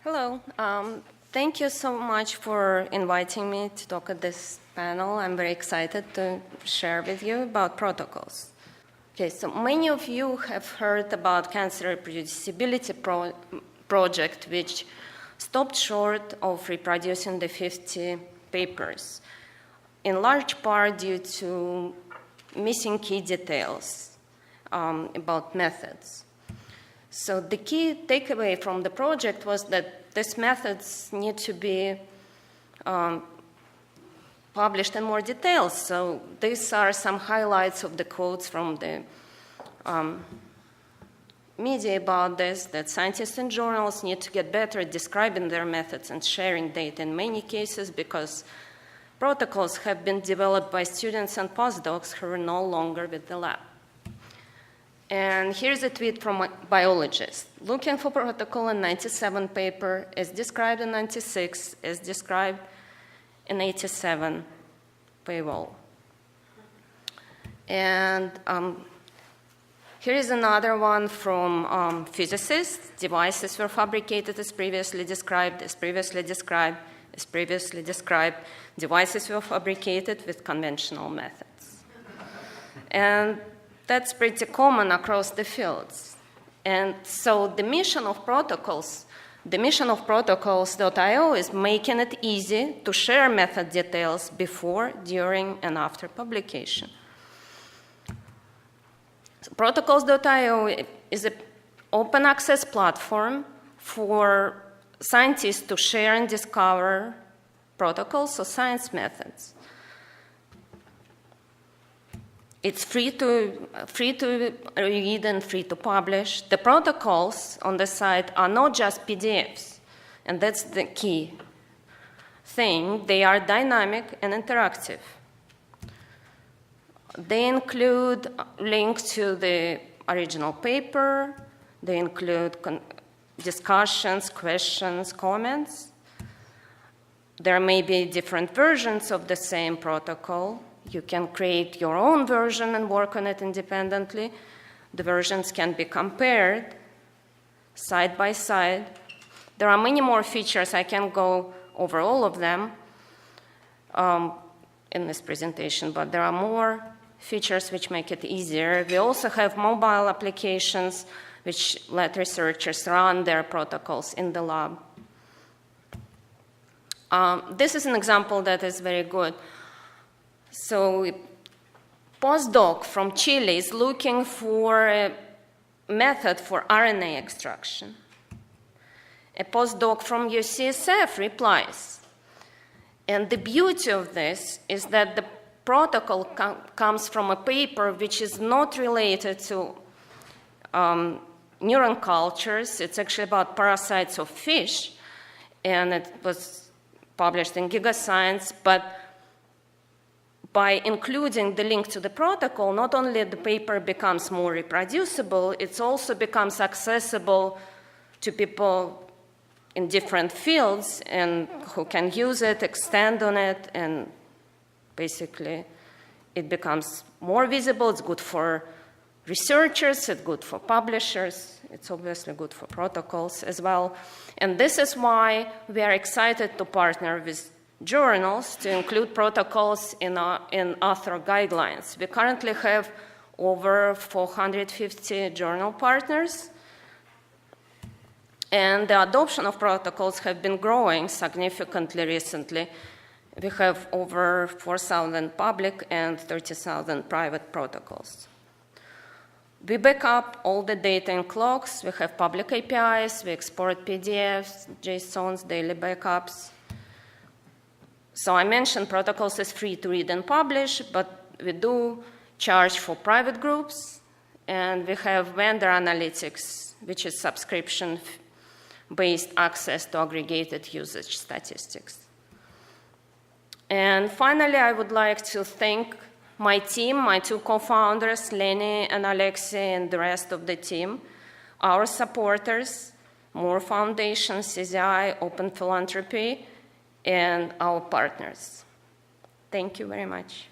Hello. Thank you so much for inviting me to talk at this panel. I'm very excited to share with you about protocols. Okay, so many of you have heard about cancer reproducibility project, which stopped short of reproducing the 50 papers, in large part due to missing key details about methods. So the key takeaway from the project was that these methods need to be published in more details. So these are some highlights of the quotes from the media about this, that scientists and journals need to get better at describing their methods and sharing data in many cases, because protocols have been developed by students and postdocs who are no longer with the lab. And here's a tweet from a biologist. Looking for protocol in 97 paper as described in 96, as described in 87 paywall. And here is another one from physicists. Devices were fabricated as previously described, as previously described, as previously described. Devices were fabricated with conventional methods. And that's pretty common across the fields. And so the mission of protocols, Scite.ai is making it easy to share method details before, during, and after publication. So Protocols.io is an open access platform for scientists to share and discover protocols or science methods. It's free to read and free to publish. The protocols on the site are not just PDFs, and that's the key thing. They are dynamic and interactive. They include links to the original paper. They include discussions, questions, comments. There may be different versions of the same protocol. You can create your own version and work on it independently. The versions can be compared side by side. There are many more features. I can't go over all of them in this presentation, but there are more features which make it easier. We also have mobile applications which let researchers run their protocols in the lab. This is an example that is very good. So a postdoc from Chile is looking for a method for RNA extraction. A postdoc from UCSF replies. And the beauty of this is that the protocol comes from a paper which is not related to neuron cultures. It's actually about parasites of fish, and it was published in GigaScience. But by including the link to the protocol, not only the paper becomes more reproducible, it also becomes accessible to people in different fields and who can use it, extend on it, and basically it becomes more visible. It's good for researchers, it's good for publishers, it's obviously good for protocols as well. And this is why we are excited to partner with journals to include protocols in author guidelines. We currently have over 450 journal partners, and the adoption of protocols have been growing significantly recently. We have over 4,000 public and 30,000 private protocols. We back up all the data in clocks. We have public APIs. We export PDFs, JSONs, daily backups. So I mentioned protocols is free to read and publish, but we do charge for private groups, and we have vendor analytics, which is subscription-based access to aggregated usage statistics. And finally, I would like to thank my team, my two co-founders, Lenny and Alexei, and the rest of the team, our supporters, Moore Foundation, CZI, Open Philanthropy, and our partners. Thank you very much.